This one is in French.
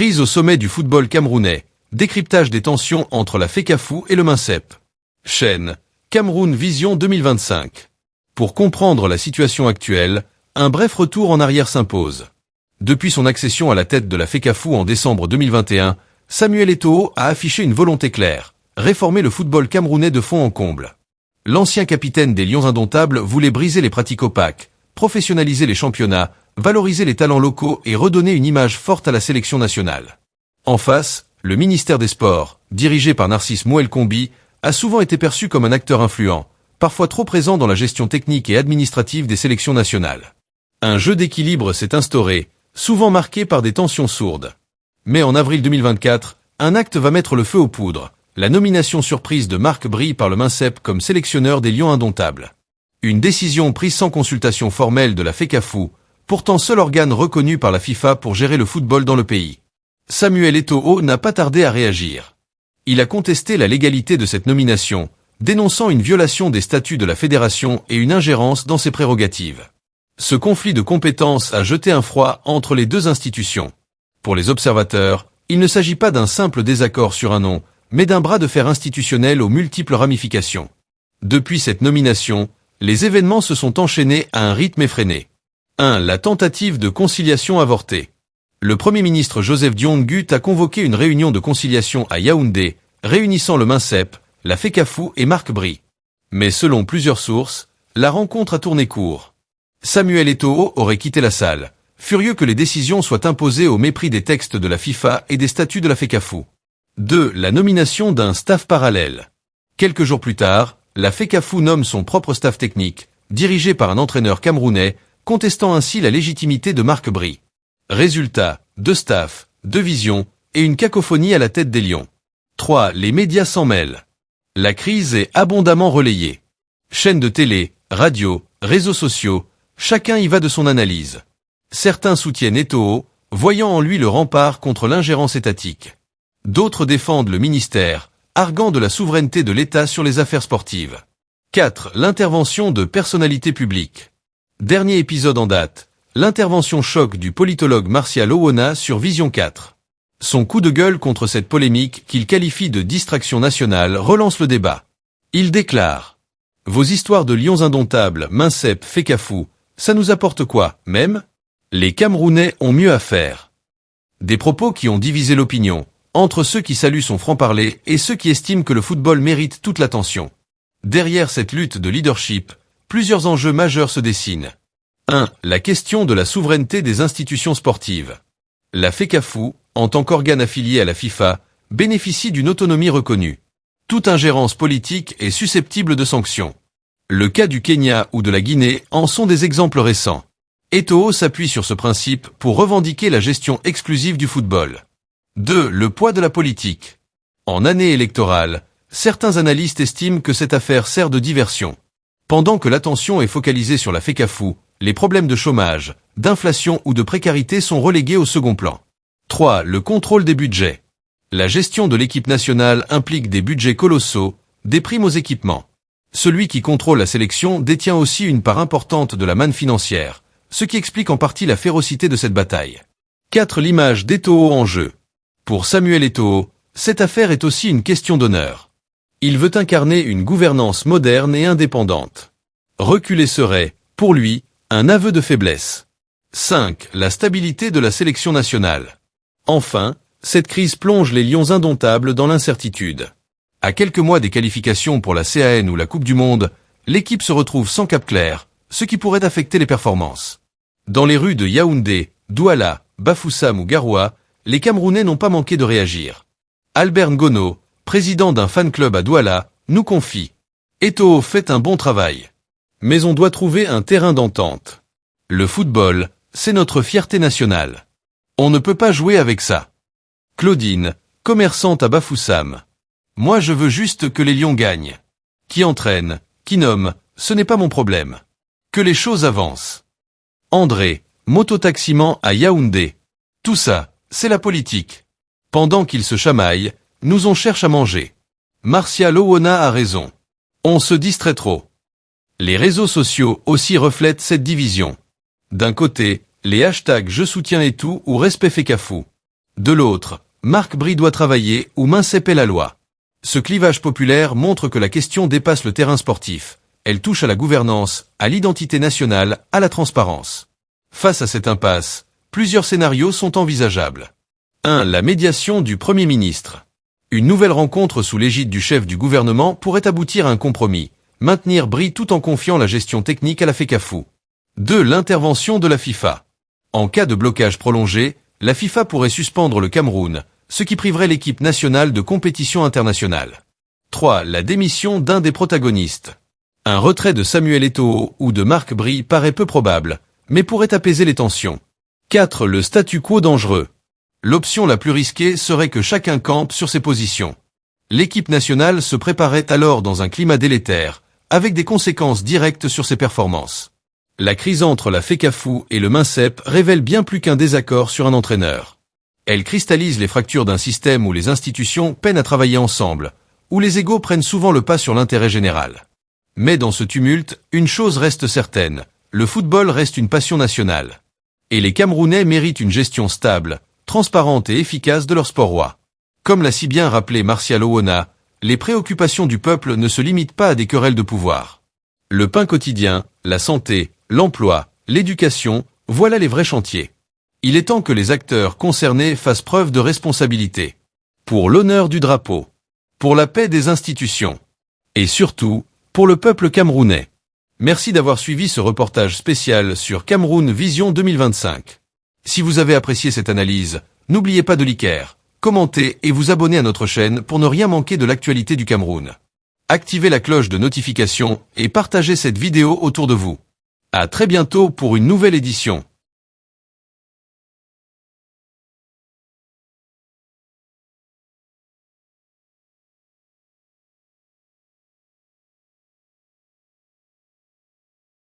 Crise au sommet du football camerounais. Décryptage des tensions entre la FECAFOOT et le MINSEP. Chaîne Cameroun Vision 2025. Pour comprendre la situation actuelle, un bref retour en arrière s'impose. Depuis son accession à la tête de la FECAFOOT en décembre 2021, Samuel Eto'o a affiché une volonté claire, réformer le football camerounais de fond en comble. L'ancien capitaine des Lions indomptables voulait briser les pratiques opaques, professionnaliser les championnats, valoriser les talents locaux et redonner une image forte à la sélection nationale. En face, le ministère des Sports, dirigé par Narcisse Mouel-Combi, a souvent été perçu comme un acteur influent, parfois trop présent dans la gestion technique et administrative des sélections nationales. Un jeu d'équilibre s'est instauré, souvent marqué par des tensions sourdes. Mais en avril 2024, un acte va mettre le feu aux poudres, la nomination surprise de Marc Bry par le MINSEP comme sélectionneur des Lions indomptables. Une décision prise sans consultation formelle de la FECAFOOT, pourtant seul organe reconnu par la FIFA pour gérer le football dans le pays. Samuel Eto'o n'a pas tardé à réagir. Il a contesté la légalité de cette nomination, dénonçant une violation des statuts de la fédération et une ingérence dans ses prérogatives. Ce conflit de compétences a jeté un froid entre les deux institutions. Pour les observateurs, il ne s'agit pas d'un simple désaccord sur un nom, mais d'un bras de fer institutionnel aux multiples ramifications. Depuis cette nomination, les événements se sont enchaînés à un rythme effréné. 1. La tentative de conciliation avortée. Le Premier ministre Joseph Dion-Gut a convoqué une réunion de conciliation à Yaoundé, réunissant le MINSEP, la FECAFOOT et Marc Bry. Mais selon plusieurs sources, la rencontre a tourné court. Samuel Eto'o aurait quitté la salle, furieux que les décisions soient imposées au mépris des textes de la FIFA et des statuts de la FECAFOOT. 2. La nomination d'un staff parallèle. Quelques jours plus tard, la FECAFOOT nomme son propre staff technique, dirigé par un entraîneur camerounais, contestant ainsi la légitimité de Marc Bry. Résultat, 2 staffs, 2 visions, et une cacophonie à la tête des Lions. 3. Les médias s'en mêlent. La crise est abondamment relayée. Chaînes de télé, radio, réseaux sociaux, chacun y va de son analyse. Certains soutiennent Eto'o, voyant en lui le rempart contre l'ingérence étatique. D'autres défendent le ministère, arguant de la souveraineté de l'État sur les affaires sportives. 4. L'intervention de personnalités publiques. Dernier épisode en date, l'intervention choc du politologue Martial Owona sur Vision 4. Son coup de gueule contre cette polémique qu'il qualifie de distraction nationale relance le débat. Il déclare « Vos histoires de Lions indomptables, MINSEP, FECAFOOT, ça nous apporte quoi, même ? Les Camerounais ont mieux à faire. » Des propos qui ont divisé l'opinion, entre ceux qui saluent son franc-parler et ceux qui estiment que le football mérite toute l'attention. Derrière cette lutte de leadership, plusieurs enjeux majeurs se dessinent. 1. La question de la souveraineté des institutions sportives. La FECAFOOT, en tant qu'organe affilié à la FIFA, bénéficie d'une autonomie reconnue. Toute ingérence politique est susceptible de sanctions. Le cas du Kenya ou de la Guinée en sont des exemples récents. Eto'o s'appuie sur ce principe pour revendiquer la gestion exclusive du football. 2. Le poids de la politique. En année électorale, certains analystes estiment que cette affaire sert de diversion. Pendant que l'attention est focalisée sur la FECAFOOT, les problèmes de chômage, d'inflation ou de précarité sont relégués au second plan. 3. Le contrôle des budgets. La gestion de l'équipe nationale implique des budgets colossaux, des primes aux équipements. Celui qui contrôle la sélection détient aussi une part importante de la manne financière, ce qui explique en partie la férocité de cette bataille. 4. L'image d'Eto'o en jeu. Pour Samuel Eto'o, cette affaire est aussi une question d'honneur. Il veut incarner une gouvernance moderne et indépendante. Reculer serait, pour lui, un aveu de faiblesse. 5. La stabilité de la sélection nationale. Enfin, cette crise plonge les Lions indomptables dans l'incertitude. À quelques mois des qualifications pour la CAN ou la Coupe du Monde, l'équipe se retrouve sans cap clair, ce qui pourrait affecter les performances. Dans les rues de Yaoundé, Douala, Bafoussam ou Garoua, les Camerounais n'ont pas manqué de réagir. Albert Ngono, président d'un fan club à Douala, nous confie « Eto'o fait un bon travail. Mais on doit trouver un terrain d'entente. Le football, c'est notre fierté nationale. On ne peut pas jouer avec ça. » Claudine, commerçante à Bafoussam. « Moi je veux juste que les Lions gagnent. Qui entraîne, qui nomme, ce n'est pas mon problème. Que les choses avancent. » André, mototaximan à Yaoundé. « Tout ça, c'est la politique. Pendant qu'ils se chamaillent, nous on cherche à manger. Martial Owona a raison. On se distrait trop. » Les réseaux sociaux aussi reflètent cette division. D'un côté, les hashtags « Je soutiens et tout » ou « Respect FECAFOOT ». De l'autre, Marc Bry doit travailler ou Mincep est la loi. Ce clivage populaire montre que la question dépasse le terrain sportif. Elle touche à la gouvernance, à l'identité nationale, à la transparence. Face à cette impasse, plusieurs scénarios sont envisageables. 1. La médiation du Premier ministre. Une nouvelle rencontre sous l'égide du chef du gouvernement pourrait aboutir à un compromis, maintenir Bry tout en confiant la gestion technique à la FECAFOOT. 2. L'intervention de la FIFA. En cas de blocage prolongé, la FIFA pourrait suspendre le Cameroun, ce qui priverait l'équipe nationale de compétition internationale. 3. La démission d'un des protagonistes. Un retrait de Samuel Eto'o ou de Marc Bry paraît peu probable, mais pourrait apaiser les tensions. 4. Le statu quo dangereux. L'option la plus risquée serait que chacun campe sur ses positions. L'équipe nationale se préparait alors dans un climat délétère, avec des conséquences directes sur ses performances. La crise entre la FECAFOOT et le Mincep révèle bien plus qu'un désaccord sur un entraîneur. Elle cristallise les fractures d'un système où les institutions peinent à travailler ensemble, où les égos prennent souvent le pas sur l'intérêt général. Mais dans ce tumulte, une chose reste certaine, le football reste une passion nationale. Et les Camerounais méritent une gestion stable, transparente et efficace de leur sport roi. Comme l'a si bien rappelé Martial Owona, les préoccupations du peuple ne se limitent pas à des querelles de pouvoir. Le pain quotidien, la santé, l'emploi, l'éducation, voilà les vrais chantiers. Il est temps que les acteurs concernés fassent preuve de responsabilité. Pour l'honneur du drapeau. Pour la paix des institutions. Et surtout, pour le peuple camerounais. Merci d'avoir suivi ce reportage spécial sur Cameroun Vision 2025. Si vous avez apprécié cette analyse, n'oubliez pas de liker, commenter et vous abonner à notre chaîne pour ne rien manquer de l'actualité du Cameroun. Activez la cloche de notification et partagez cette vidéo autour de vous. À très bientôt pour une nouvelle édition.